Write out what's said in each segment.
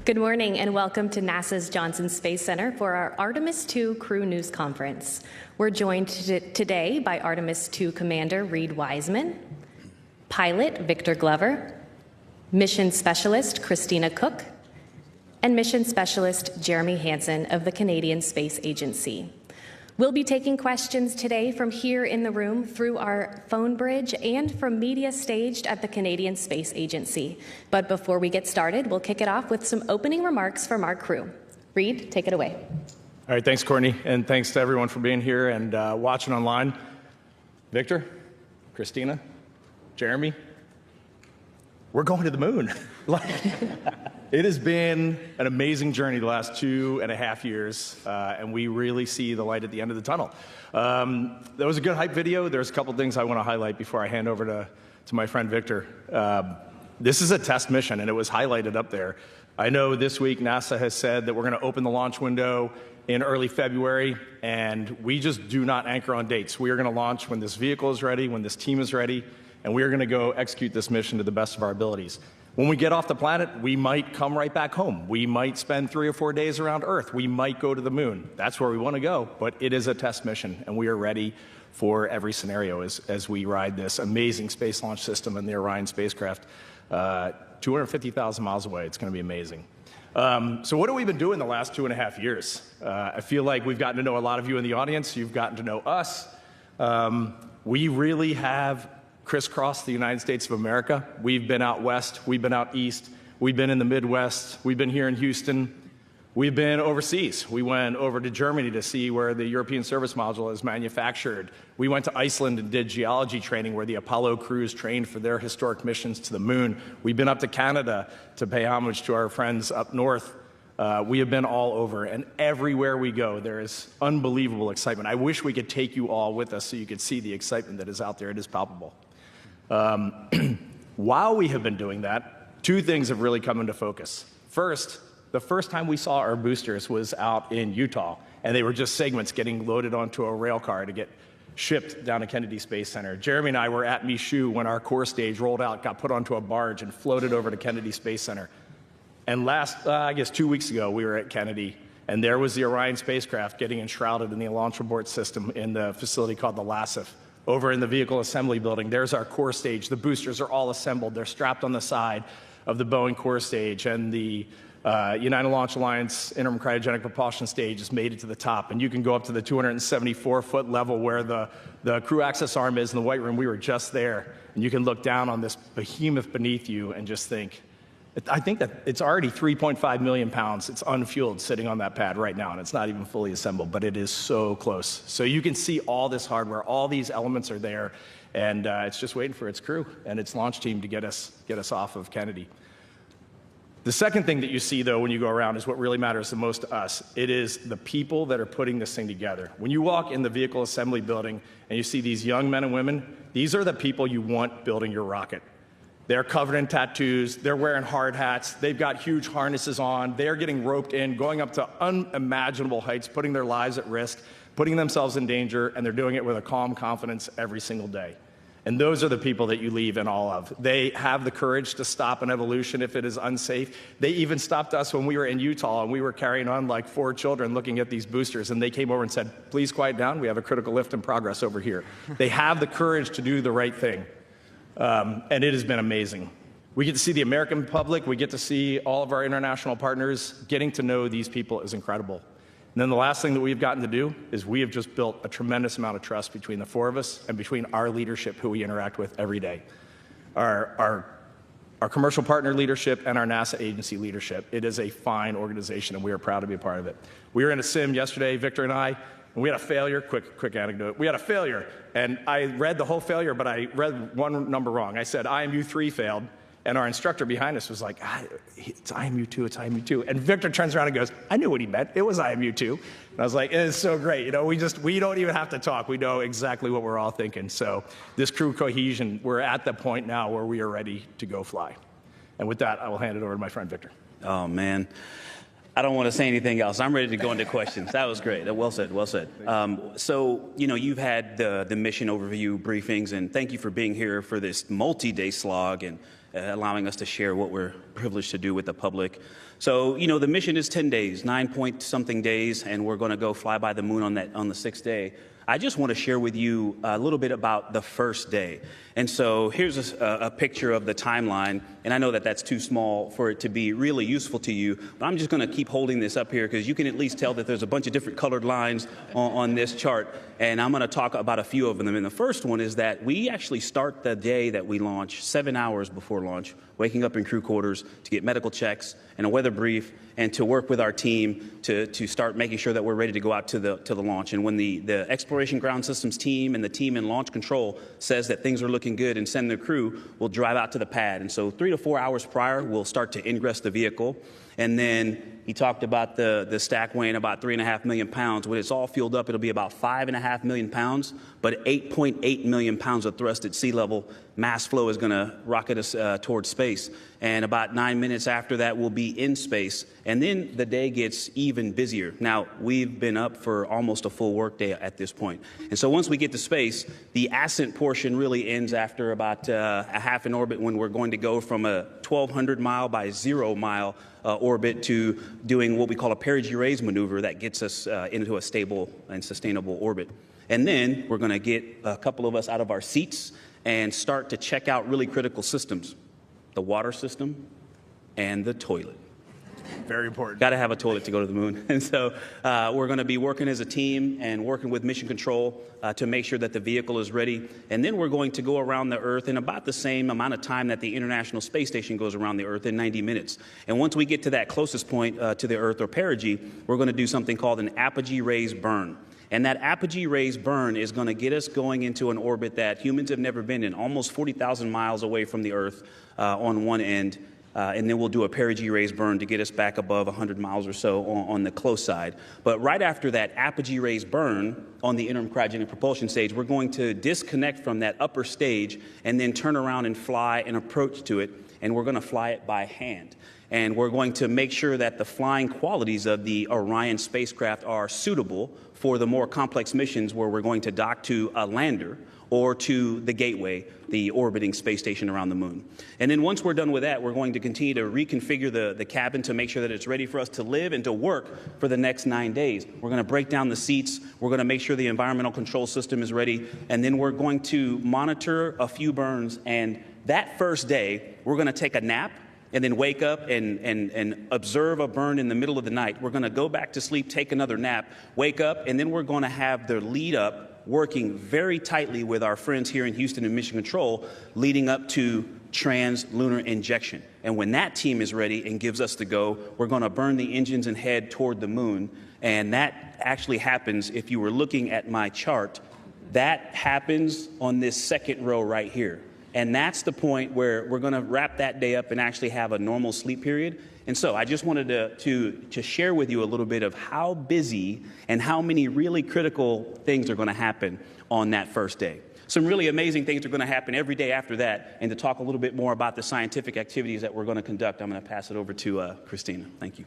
Good morning and welcome to NASA's Johnson Space Center for our Artemis II Crew News Conference. We're joined today by Artemis II Commander Reid Wiseman, Pilot Victor Glover, Mission Specialist Christina Koch, and Mission Specialist Jeremy Hansen of the Canadian Space Agency. We'll be taking questions today from here in the room through our phone bridge and from media staged at the Canadian Space Agency. But before we get started, we'll kick it off with some opening remarks from our crew. Reid, take it away. All right, thanks, Courtney, and thanks to everyone for being here and watching online. Victor, Christina, Jeremy, we're going to the moon. It has been an amazing journey the last 2.5 years, and we really see the light at the end of the tunnel. That was a good hype video. There's a couple things I want to highlight before I hand over to my friend Victor. This is a test mission, and it was highlighted up there. I know this week NASA has said that we're going to open the launch window in early February, and we just do not anchor on dates. We are going to launch when this vehicle is ready, when this team is ready, and we are going to go execute this mission to the best of our abilities. When we get off the planet, we might come right back home. We might spend 3 or 4 days around Earth. We might go to the moon. That's where we want to go, but it is a test mission, and we are ready for every scenario as we ride this amazing space launch system and the Orion spacecraft 250,000 miles away. It's going to be amazing. So what have we been doing the last 2.5 years? I feel like we've gotten to know a lot of you in the audience. You've gotten to know us. We really have crisscrossed the United States of America. We've been out west, we've been out east, we've been in the Midwest, we've been here in Houston, we've been overseas. We went over to Germany to see where the European Service Module is manufactured. We went to Iceland and did geology training where the Apollo crews trained for their historic missions to the moon. We've been up to Canada to pay homage to our friends up north. We have been all over, and everywhere we go, there is unbelievable excitement. I wish we could take you all with us so you could see the excitement that is out there. It is palpable. While we have been doing that, 2 things have really come into focus. First, the first time we saw our boosters was out in Utah, and they were just segments getting loaded onto a rail car to get shipped down to Kennedy Space Center. Jeremy and I were at Michoud when our core stage rolled out, got put onto a barge, and floated over to Kennedy Space Center. And last, I guess 2 weeks ago, we were at Kennedy, and there was the Orion spacecraft getting enshrouded in the launch abort system in the facility called the LASIF. Over in the vehicle assembly building, there's our core stage. The boosters are all assembled. They're strapped on the side of the Boeing core stage, and the United Launch Alliance interim cryogenic propulsion stage has made it to the top. And you can go up to the 274-foot level where the crew access arm is in the White Room. We were just there, and you can look down on this behemoth beneath you and just think, I think that it's already 3.5 million pounds. It's unfueled sitting on that pad right now, and it's not even fully assembled, but it is so close. So you can see all this hardware, all these elements are there, and it's just waiting for its crew and its launch team to get us off of Kennedy. The second thing that you see, though, when you go around is what really matters the most to us. It is the people that are putting this thing together. When you walk in the vehicle assembly building and you see these young men and women, these are the people you want building your rocket. They're covered in tattoos, they're wearing hard hats, they've got huge harnesses on, they're getting roped in, going up to unimaginable heights, putting their lives at risk, putting themselves in danger, and they're doing it with a calm confidence every single day. And those are the people that you leave in awe of. They have the courage to stop an evolution if it is unsafe. They even stopped us when we were in Utah and we were carrying on like 4 children looking at these boosters, and they came over and said, please quiet down, we have a critical lift in progress over here. They have the courage to do the right thing. And it has been amazing. We get to see the American public, we get to see all of our international partners. Getting to know these people is incredible. And then the last thing that we've gotten to do is we have just built a tremendous amount of trust between the 4 of us and between our leadership who we interact with every day. Our commercial partner leadership and our NASA agency leadership. It is a fine organization, and we are proud to be a part of it. We were in a sim yesterday, Victor and I, and we had a failure. Quick anecdote. We had a failure, and I read the whole failure, but I read one number wrong. I said IMU 3 failed, and our instructor behind us was like, it's IMU 2, it's IMU 2. And Victor turns around and goes, I knew what he meant. It was IMU 2. And I was like, it is so great. You know, we don't even have to talk. We know exactly what we're all thinking. So this crew cohesion, we're at the point now where we are ready to go fly. And with that, I will hand it over to my friend Victor. Oh, man. I don't want to say anything else. I'm ready to go into questions. That was great. Well said, well said. So, you know, you've had the mission overview briefings, and thank you for being here for this multi-day slog and allowing us to share what we're privileged to do with the public. So, you know, the mission is 10 days, 9-point-something days, and we're going to go fly by the moon on the 6th day. I just want to share with you a little bit about the first day. And so here's a picture of the timeline, and I know that that's too small for it to be really useful to you, but I'm just going to keep holding this up here because you can at least tell that there's a bunch of different colored lines on this chart, and I'm going to talk about a few of them. And the first one is that we actually start the day that we launch 7 hours before launch, waking up in crew quarters to get medical checks and a weather brief and to work with our team to start making sure that we're ready to go out to the launch. And when the Exploration Ground Systems team and the team in Launch Control says that things are looking good and send their crew, we'll drive out to the pad. And so 3 to 4 hours prior, we'll start to ingress the vehicle. And then he talked about the stack weighing about 3.5 million pounds. When it's all fueled up, it'll be about 5.5 million pounds, but 8.8 million pounds of thrust at sea level. Mass flow is going to rocket us towards space. And about 9 minutes after that, we'll be in space. And then the day gets even busier. Now, we've been up for almost a full workday at this point. And so once we get to space, the ascent portion really ends after about a half an orbit when we're going to go from a 1,200 mile by 0 mile orbit to doing what we call a perigee-raise maneuver that gets us into a stable and sustainable orbit. And then we're going to get a couple of us out of our seats and start to check out really critical systems, the water system and the toilet. Very important. Got to have a toilet to go to the moon. And so we're going to be working as a team and working with Mission Control to make sure that the vehicle is ready. And then we're going to go around the Earth in about the same amount of time that the International Space Station goes around the Earth, in 90 minutes. And once we get to that closest point to the Earth, or perigee, we're going to do something called an apogee-raise burn. And that apogee-raise burn is going to get us going into an orbit that humans have never been in, almost 40,000 miles away from the Earth on one end. And then we'll do a perigee-raise burn to get us back above 100 miles or so on the close side. But right after that apogee-raise burn on the interim cryogenic propulsion stage, we're going to disconnect from that upper stage and then turn around and fly an approach to it. And we're going to fly it by hand. And we're going to make sure that the flying qualities of the Orion spacecraft are suitable for the more complex missions where we're going to dock to a lander or to the Gateway, the orbiting space station around the moon. And then once we're done with that, we're going to continue to reconfigure the cabin to make sure that it's ready for us to live and to work for the next 9 days. We're going to break down the seats. We're going to make sure the environmental control system is ready. And then we're going to monitor a few burns. And that first day, we're going to take a nap and then wake up and observe a burn in the middle of the night. We're going to go back to sleep, take another nap, wake up, and then we're going to have the lead up working very tightly with our friends here in Houston and Mission Control, leading up to trans-lunar injection. And when that team is ready and gives us the go, we're going to burn the engines and head toward the moon. And that actually happens, if you were looking at my chart, that happens on this second row right here. And that's the point where we're going to wrap that day up and actually have a normal sleep period. And so I just wanted to share with you a little bit of how busy and how many really critical things are going to happen on that first day. Some really amazing things are going to happen every day after that. And to talk a little bit more about the scientific activities that we're going to conduct, I'm going to pass it over to Christina. Thank you.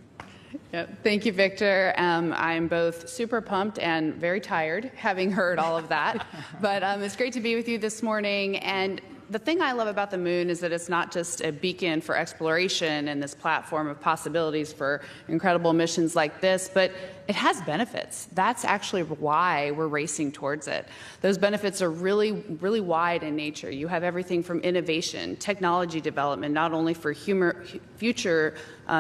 Yep. Thank you, Victor. I'm both super pumped and very tired, having heard all of that. But it's great to be with you this morning. And the thing I love about the moon is that it's not just a beacon for exploration and this platform of possibilities for incredible missions like this, but it has benefits. That's actually why we're racing towards it. Those benefits are really, really wide in nature. You have everything from innovation, technology development, not only for future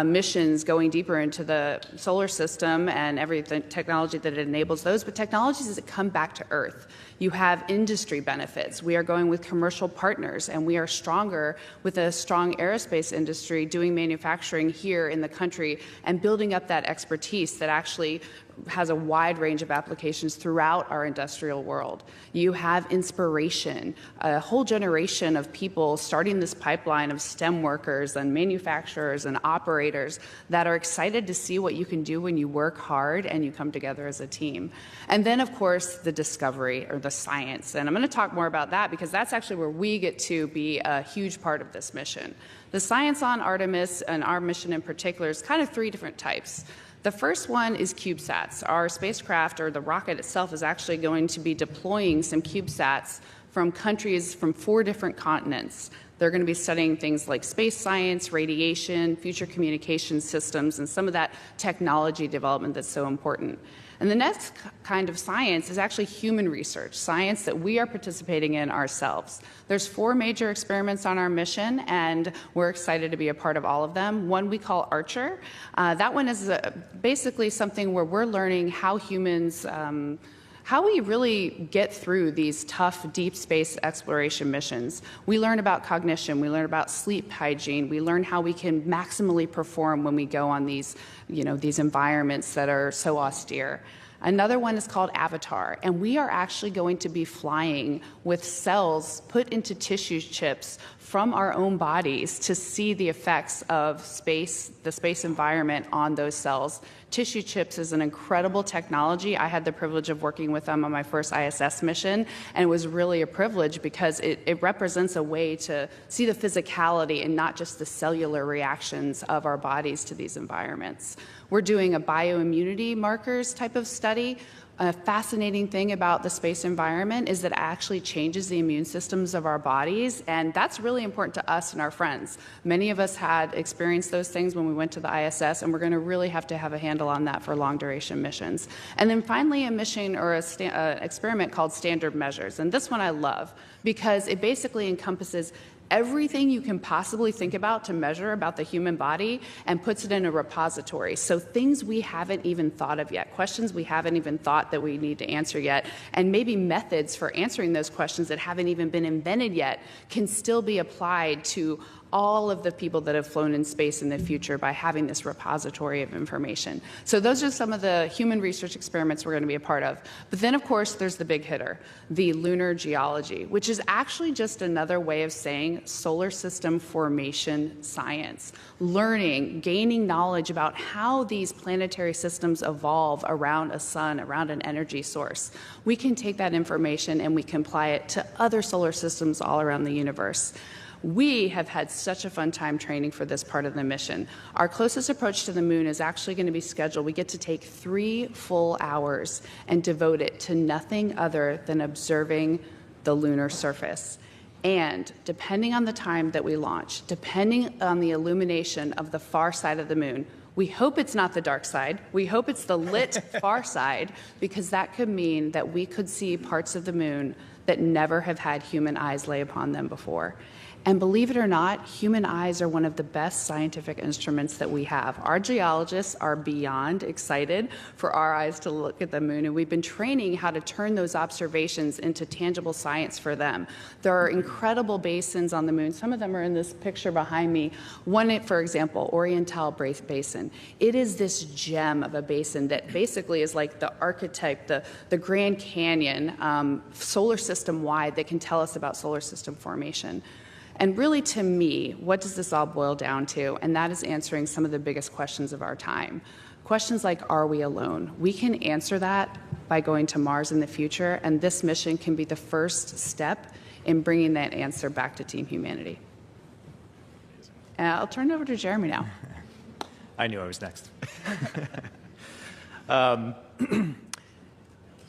missions going deeper into the solar system and every technology that it enables those, but technologies that come back to Earth. You have industry benefits. We are going with commercial partners, and we are stronger with a strong aerospace industry doing manufacturing here in the country and building up that expertise that actually has a wide range of applications throughout our industrial world. You have inspiration, a whole generation of people starting this pipeline of STEM workers and manufacturers and operators that are excited to see what you can do when you work hard and you come together as a team. And then, of course, the discovery or the science. And I'm going to talk more about that because that's actually where we get to be a huge part of this mission. The science on Artemis, and our mission in particular, is kind of 3 different types. The first one is CubeSats. Our spacecraft, or the rocket itself, is actually going to be deploying some CubeSats from countries from 4 different continents. They're going to be studying things like space science, radiation, future communication systems, and some of that technology development that's so important. And the next kind of science is actually human research, science that we are participating in ourselves. There's 4 major experiments on our mission, and we're excited to be a part of all of them. One we call Archer. That one is basically something where we're learning how humans how we really get through these tough deep space exploration missions. We learn about cognition, we learn about sleep hygiene, we learn how we can maximally perform when we go on these, these environments that are so austere. Another one is called Avatar, and we are actually going to be flying with cells put into tissue chips from our own bodies to see the effects of space, the space environment on those cells. Tissue chips is an incredible technology. I had the privilege of working with them on my first ISS mission, and it was really a privilege because it represents a way to see the physicality and not just the cellular reactions of our bodies to these environments. We're doing a bioimmunity markers type of study. A fascinating thing about the space environment is that it actually changes the immune systems of our bodies, and that's really important to us and our friends. Many of us had experienced those things when we went to the ISS, and we're going to really have to have a handle on that for long-duration missions. And then finally, a mission or an experiment called Standard Measures, and this one I love because it basically encompasses everything you can possibly think about to measure about the human body and puts it in a repository. So things we haven't even thought of yet, questions we haven't even thought that we need to answer yet, and maybe methods for answering those questions that haven't even been invented yet can still be applied to all of the people that have flown in space in the future by having this repository of information. So those are some of the human research experiments we're going to be a part of. But then, of course, there's the big hitter, the lunar geology, which is actually just another way of saying solar system formation science. Learning, gaining knowledge about how these planetary systems evolve around a sun, around an energy source. We can take that information and we can apply it to other solar systems all around the universe. We have had such a fun time training for this part of the mission. Our closest approach to the moon is actually going to be scheduled. We get to take 3 full hours and devote it to nothing other than observing the lunar surface. And depending on the time that we launch, depending on the illumination of the far side of the moon, we hope it's not the dark side. We hope it's the lit far side, because that could mean that we could see parts of the moon that never have had human eyes lay upon them before. And believe it or not, human eyes are one of the best scientific instruments that we have. Our geologists are beyond excited for our eyes to look at the moon, and we've been training how to turn those observations into tangible science for them. There are incredible basins on the moon. Some of them are in this picture behind me. One, for example, Oriental Basin. It is this gem of a basin that basically is like the archetype, the Grand Canyon, solar system wide, that can tell us about solar system formation. And really, to me, what does this all boil down to? And that is answering some of the biggest questions of our time. Questions like, are we alone? We can answer that by going to Mars in the future, and this mission can be the first step in bringing that answer back to Team Humanity. And I'll turn it over to Jeremy now. I knew I was next.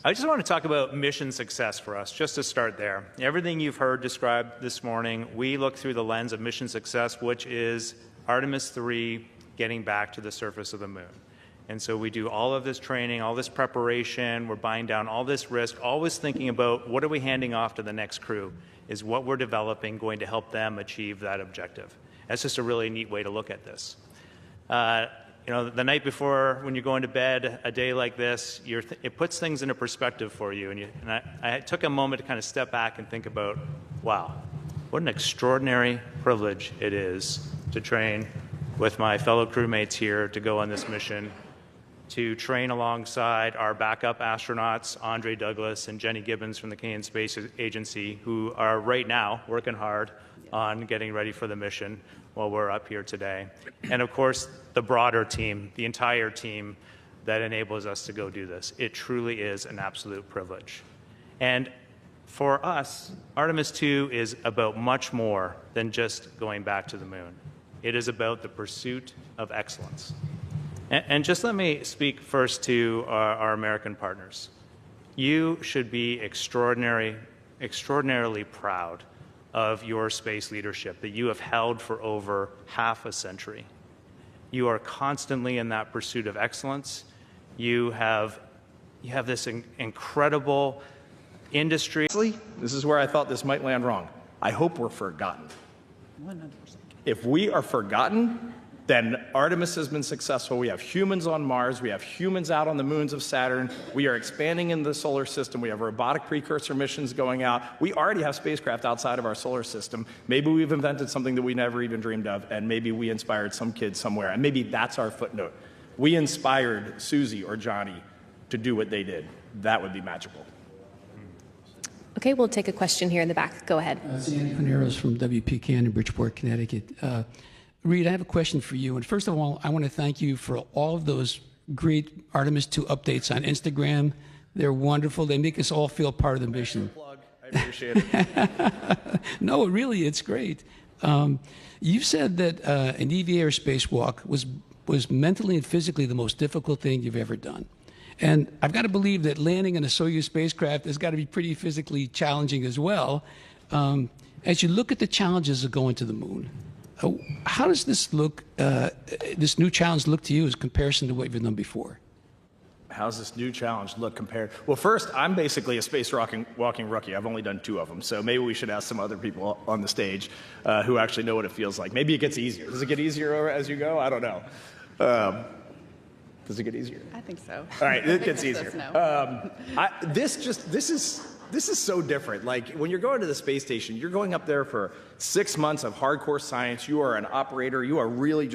I just want to talk about mission success for us, just to start there. Everything you've heard described this morning, we look through the lens of mission success, which is Artemis III getting back to the surface of the moon. And so we do all of this training, all this preparation, we're buying down all this risk, always thinking about what are we handing off to the next crew? Is what we're developing going to help them achieve that objective? That's just a really neat way to look at this. The night before, when you're going to bed, a day like this, it puts things into perspective for you. And I took a moment to kind of step back and think about, wow, what an extraordinary privilege it is to train with my fellow crewmates here to go on this mission, to train alongside our backup astronauts, Andre Douglas and Jenny Gibbons from the Canadian Space Agency, who are right now working hard on getting ready for the mission while we're up here today. And of course, the broader team, the entire team that enables us to go do this. It truly is an absolute privilege. And for us, Artemis II is about much more than just going back to the moon. It is about the pursuit of excellence. And just let me speak first to our American partners. You should be extraordinarily extraordinarily proud of your space leadership that you have held for over half a century. You are constantly in that pursuit of excellence. You have this incredible industry. This is where I thought this might land wrong. I hope we're forgotten. 100%. If we are forgotten, then Artemis has been successful. We have humans on Mars. We have humans out on the moons of Saturn. We are expanding in the solar system. We have robotic precursor missions going out. We already have spacecraft outside of our solar system. Maybe we've invented something that we never even dreamed of, and maybe we inspired some kid somewhere, and maybe that's our footnote. We inspired Susie or Johnny to do what they did. That would be magical. Okay, we'll take a question here in the back. Go ahead. Sandy Paneros from WPCAN in Bridgeport, Connecticut. Reid, I have a question for you. And first of all, I want to thank you for all of those great Artemis II updates on Instagram. They're wonderful. They make us all feel part of the mission. I appreciate it. No, really, it's great. You said that an EVA or spacewalk was mentally and physically the most difficult thing you've ever done. And I've got to believe that landing in a Soyuz spacecraft has got to be pretty physically challenging as well. As you look at the challenges of going to the moon, how does this look, this new challenge look to you as comparison to what you've done before? How's this new challenge look compared? Well, first, I'm basically a space walking rookie. I've only done 2 of them, so maybe we should ask some other people on the stage who actually know what it feels like. Maybe it gets easier. Does it get easier as you go? I don't know. Does it get easier? I think so. All right, it gets Victor easier. says no. This is so different. Like when you're going to the space station, you're going up there for 6 months of hardcore science. You are an operator. You are really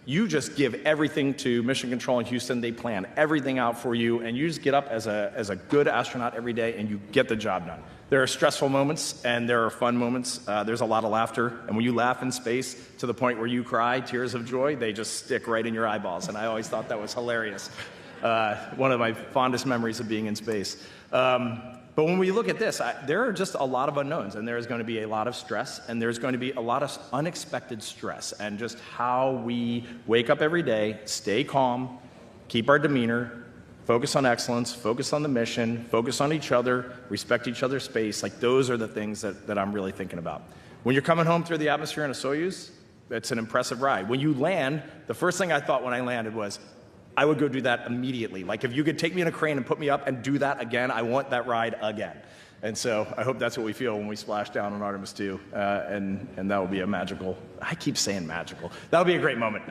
you just give everything to Mission Control in Houston. They plan everything out for you, and you just get up as a good astronaut every day, and you get the job done. There are stressful moments, and there are fun moments. There's a lot of laughter, and when you laugh in space to the point where you cry, tears of joy, they just stick right in your eyeballs, and I always thought that was hilarious. One of my fondest memories of being in space. But when we look at this, there are just a lot of unknowns, and there's going to be a lot of stress, and there's going to be a lot of unexpected stress, and just how we wake up every day, stay calm, keep our demeanor, focus on excellence, focus on the mission, focus on each other, respect each other's space. Like those are the things that I'm really thinking about. When you're coming home through the atmosphere in a Soyuz, it's an impressive ride. When you land, the first thing I thought when I landed was, I would go do that immediately. Like if you could take me in a crane and put me up and do that again, I want that ride again. And so I hope that's what we feel when we splash down on Artemis II, and that will be a magical, I keep saying magical, that'll be a great moment.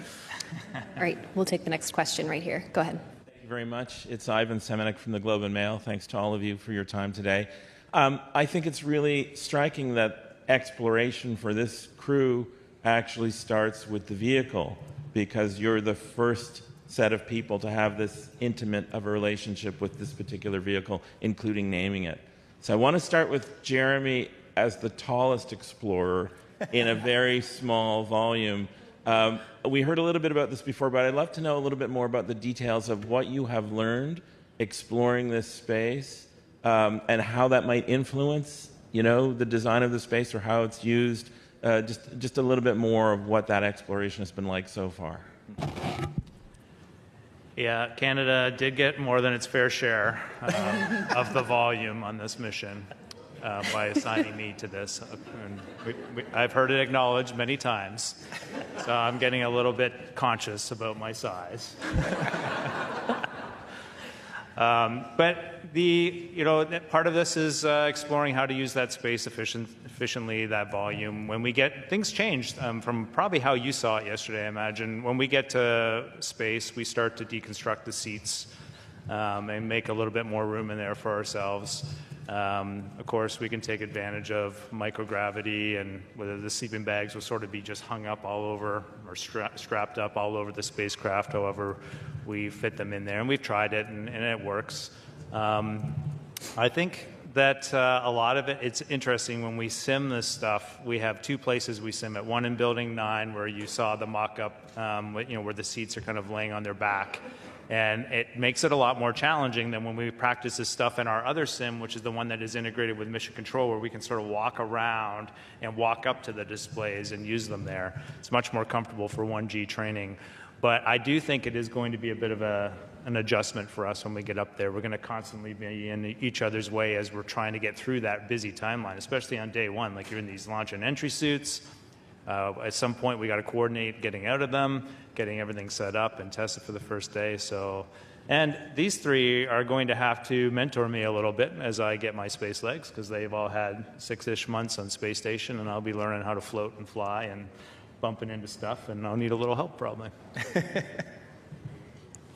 All right, we'll take the next question right here. Go ahead. Thank you very much. It's Ivan Semenik from the Globe and Mail. Thanks to all of you for your time today. I think it's really striking that exploration for this crew actually starts with the vehicle, because you're the first set of people to have this intimate of a relationship with this particular vehicle, including naming it. So I want to start with Jeremy as the tallest explorer in a very small volume. We heard a little bit about this before, but I'd love to know a little bit more about the details of what you have learned exploring this space, and how that might influence, the design of the space or how it's used. Just a little bit more of what that exploration has been like so far. Yeah, Canada did get more than its fair share of the volume on this mission by assigning me to this. And I've heard it acknowledged many times, so I'm getting a little bit conscious about my size. But part of this is exploring how to use that space efficiently, that volume. When we get things changed from probably how you saw it yesterday, I imagine. When we get to space, we start to deconstruct the seats and make a little bit more room in there for ourselves. Of course, we can take advantage of microgravity, and whether the sleeping bags will sort of be just hung up all over or strapped up all over the spacecraft, however we fit them in there. And we've tried it, and it works. I think that a lot of it's interesting when we sim this stuff. We have 2 places we sim it. One in Building 9, where you saw the mock-up, where the seats are kind of laying on their back. And it makes it a lot more challenging than when we practice this stuff in our other sim, which is the one that is integrated with Mission Control, where we can sort of walk around and walk up to the displays and use them there. It's much more comfortable for 1G training. But I do think it is going to be a bit of an adjustment for us when we get up there. We're going to constantly be in each other's way as we're trying to get through that busy timeline, especially on day one. Like, you're in these launch and entry suits. At some point, we got to coordinate getting out of them, getting everything set up and tested for the first day. And these three are going to have to mentor me a little bit as I get my space legs, because they've all had 6-ish months on space station, and I'll be learning how to float and fly and bumping into stuff, and I'll need a little help probably.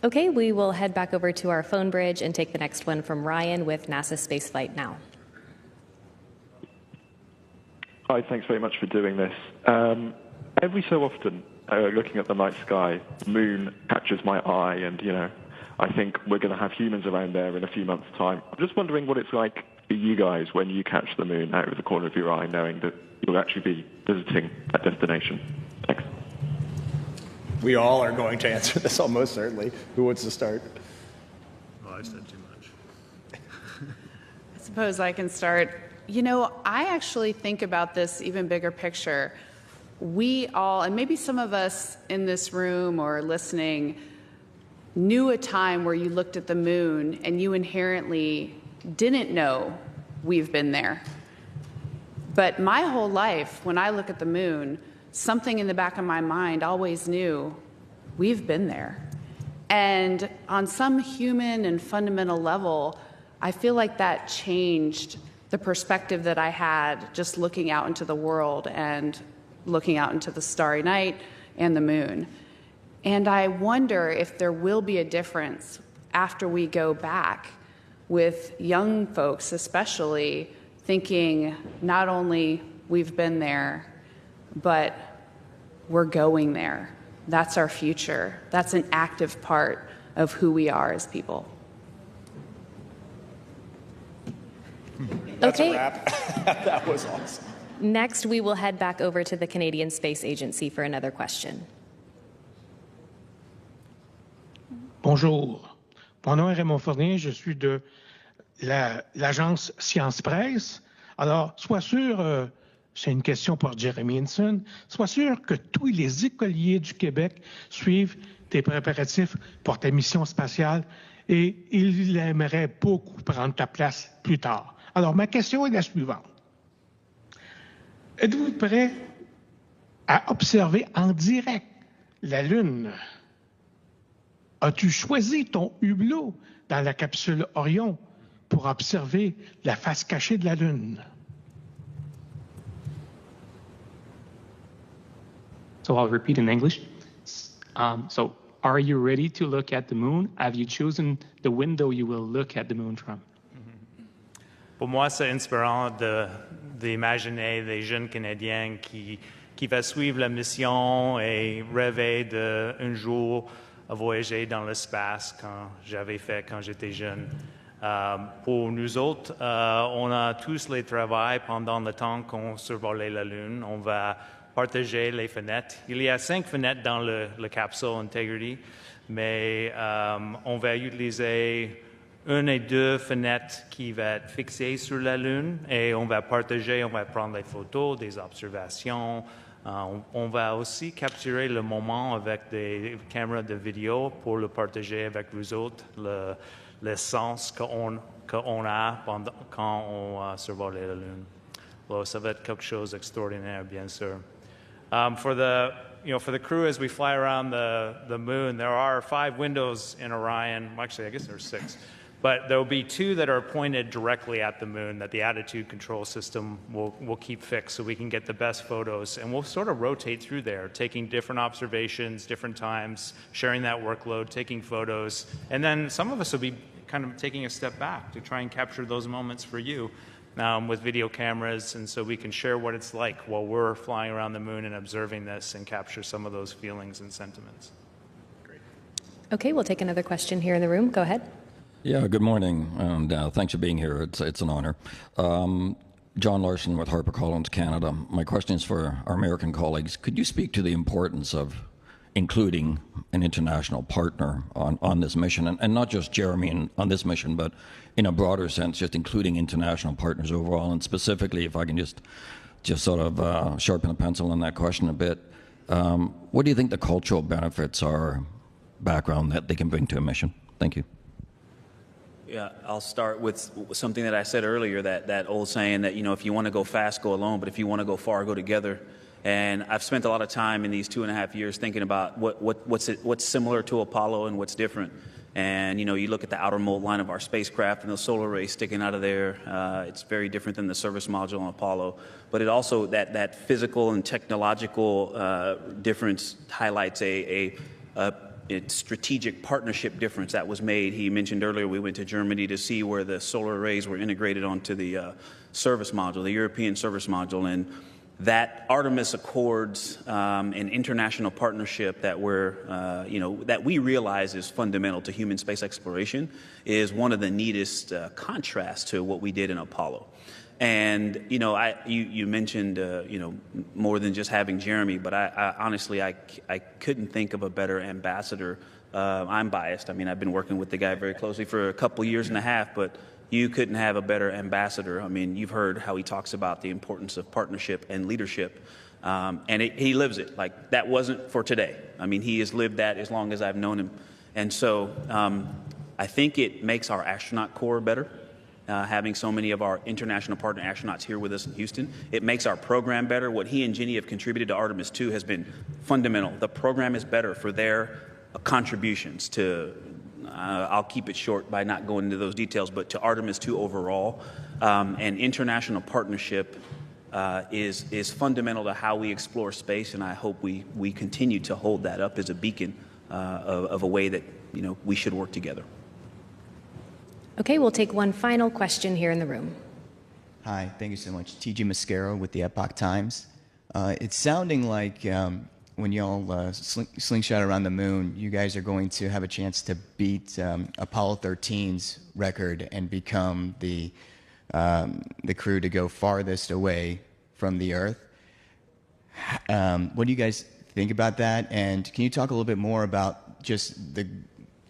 Okay, we will head back over to our phone bridge and take the next one from Ryan with NASA Spaceflight Now. Hi, thanks very much for doing this. Every so often, looking at the night sky, the moon catches my eye, and, I think we're going to have humans around there in a few months' time. I'm just wondering what it's like for you guys when you catch the moon out of the corner of your eye, knowing that you'll actually be visiting that destination. Thanks. We all are going to answer this almost certainly. Who wants to start? Oh, I said too much. I suppose I can start. I actually think about this even bigger picture. We all, and maybe some of us in this room or listening, knew a time where you looked at the moon and you inherently didn't know we've been there. But my whole life, when I look at the moon, something in the back of my mind always knew we've been there. And on some human and fundamental level, I feel like that changed the perspective that I had just looking out into the world and looking out into the starry night and the moon. And I wonder if there will be a difference after we go back, with young folks especially thinking not only we've been there, but we're going there. That's our future. That's an active part of who we are as people. That's Okay. a wrap. That was awesome. Next, we will head back over to the Canadian Space Agency for another question. Bonjour. Mon nom est Raymond Fournier, je suis de l'agence Science Presse. Alors, sois sûr, c'est une question pour Jeremy Hansen, sois sûr que tous les écoliers du Québec suivent tes préparatifs pour ta mission spatiale et ils aimeraient beaucoup prendre ta place plus tard. Alors, ma question est la suivante. Êtes-vous prêt à observer en direct la Lune? As-tu choisi ton hublot dans la capsule Orion pour observer la face cachée de la Lune? So I'll repeat in English. So are you ready to look at the moon? Have you chosen the window you will look at the moon from? Pour moi, c'est inspirant d'imaginer des jeunes Canadiens qui vont suivre la mission et rêver d'un jour voyager dans l'espace quand j'étais jeune. Pour nous autres, on a tous les travaux pendant le temps qu'on survolait la Lune. On va partager les fenêtres. Il y a 5 fenêtres dans la capsule Integrity, mais on va utiliser 1 et 2 fenêtres qui vont être fixées sur la Lune et on va partager, on va prendre des photos, des observations. On va aussi capturer le moment avec des caméras de vidéo pour le partager avec vous autres, le sens qu'on a quand on survole la Lune. Well, ça va être quelque chose d'extraordinaire, bien sûr. For the crew, as we fly around the moon, there are 5 windows in Orion. Actually, I guess there's 6. But there will be 2 that are pointed directly at the moon that the attitude control system will keep fixed so we can get the best photos. And we'll sort of rotate through there, taking different observations, different times, sharing that workload, taking photos. And then some of us will be kind of taking a step back to try and capture those moments for you with video cameras. And so we can share what it's like while we're flying around the moon and observing this and capture some of those feelings and sentiments. Great. Okay, we'll take another question here in the room. Go ahead. Yeah, good morning, and thanks for being here. It's an honor. John Larson with HarperCollins Canada. My question is for our American colleagues. Could you speak to the importance of including an international partner on this mission, and not just Jeremy on this mission, but in a broader sense, just including international partners overall, and specifically, if I can just sort of sharpen the pencil on that question a bit, What do you think the cultural benefits are, background that they can bring to a mission? Thank you. Yeah, I'll start with something that I said earlier, that old saying that, if you want to go fast, go alone, but if you want to go far, go together. And I've spent a lot of time in these 2.5 years thinking about what's similar to Apollo and what's different. And, you look at the outer mold line of our spacecraft and those solar rays sticking out of there. It's very different than the service module on Apollo. But it also, that physical and technological difference highlights a strategic partnership difference that was made. He mentioned earlier we went to Germany to see where the solar arrays were integrated onto the service module, the European service module. And that Artemis Accords, an international partnership that that we realize is fundamental to human space exploration, is one of the neatest contrasts to what we did in Apollo. And you mentioned more than just having Jeremy, but I honestly couldn't think of a better ambassador. I'm biased. I mean, I've been working with the guy very closely for a couple years and a half, but you couldn't have a better ambassador. I mean, you've heard how he talks about the importance of partnership and leadership, and he lives it. Like, that wasn't for today. I mean, he has lived that as long as I've known him. And so I think it makes our astronaut corps better. Having so many of our international partner astronauts here with us in Houston. It makes our program better. What he and Jenny have contributed to Artemis II has been fundamental. The program is better for their contributions to, I'll keep it short by not going into those details, but to Artemis II overall. And international partnership is fundamental to how we explore space, and I hope we continue to hold that up as a beacon of a way that we should work together. Okay, we'll take one final question here in the room. Hi, thank you so much. T.G. Mascaro with the Epoch Times. It's sounding like when y'all slingshot around the moon, you guys are going to have a chance to beat Apollo 13's record and become the crew to go farthest away from the Earth. What do you guys think about that? And can you talk a little bit more about just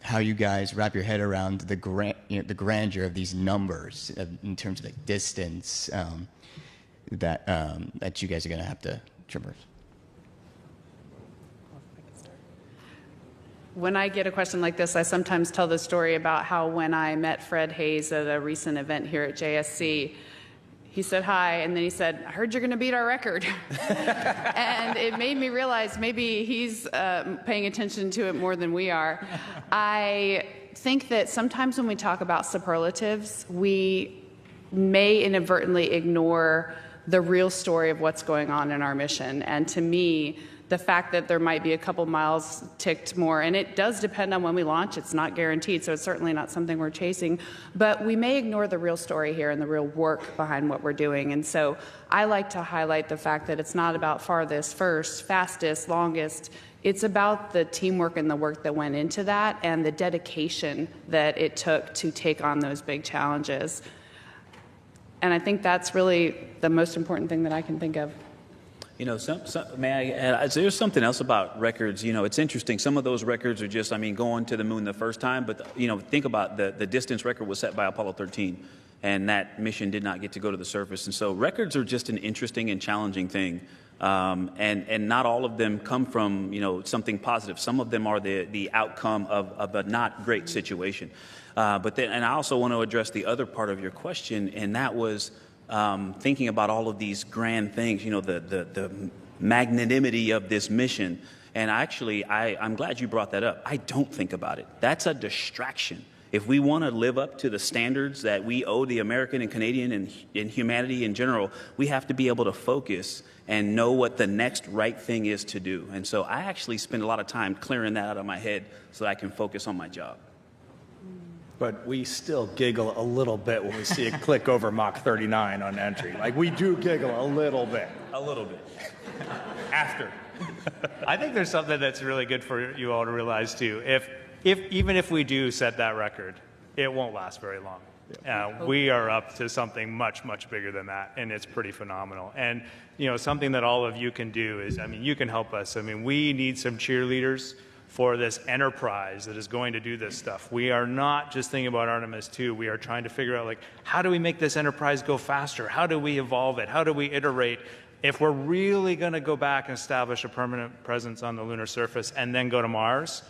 how you guys wrap your head around the grandeur of these numbers in terms of like distance that you guys are going to have to traverse? When I get a question like this, I sometimes tell the story about how when I met Fred Hayes at a recent event here at JSC, he said hi, and then he said, "I heard you're going to beat our record." And it made me realize maybe he's paying attention to it more than we are. I think that sometimes when we talk about superlatives, we may inadvertently ignore the real story of what's going on in our mission. And to me, the fact that there might be a couple miles ticked more, and it does depend on when we launch. It's not guaranteed, so it's certainly not something we're chasing. But we may ignore the real story here and the real work behind what we're doing. And so I like to highlight the fact that it's not about farthest, first, fastest, longest. It's about the teamwork and the work that went into that and the dedication that it took to take on those big challenges. And I think that's really the most important thing that I can think of. May I add, there's something else about records. It's interesting. Some of those records are just, going to the moon the first time. But, think about the distance record was set by Apollo 13. And that mission did not get to go to the surface. And so records are just an interesting and challenging thing. And not all of them come from, something positive. Some of them are the outcome of a not great situation. But then, and I also want to address the other part of your question, and that was thinking about all of these grand things, the magnanimity of this mission. And actually, I'm glad you brought that up. I don't think about it. That's a distraction. If we want to live up to the standards that we owe the American and Canadian and humanity in general, we have to be able to focus and know what the next right thing is to do. And so I actually spend a lot of time clearing that out of my head so that I can focus on my job. But we still giggle a little bit when we see it click over Mach 39 on entry. Like, we do giggle a little bit. A little bit. After. I think there's something that's really good for you all to realize, too. Even if we do set that record, it won't last very long. We are up to something much, much bigger than that, and it's pretty phenomenal. And, something that all of you can do is, you can help us. We need some cheerleaders for this enterprise that is going to do this stuff. We are not just thinking about Artemis II. We are trying to figure out, like, how do we make this enterprise go faster? How do we evolve it? How do we iterate? If we're really going to go back and establish a permanent presence on the lunar surface and then go to Mars,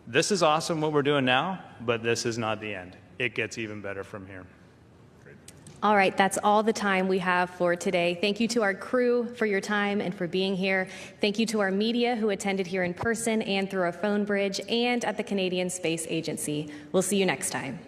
this is awesome what we're doing now, but this is not the end. It gets even better from here. All right, that's all the time we have for today. Thank you to our crew for your time and for being here. Thank you to our media who attended here in person and through our phone bridge and at the Canadian Space Agency. We'll see you next time.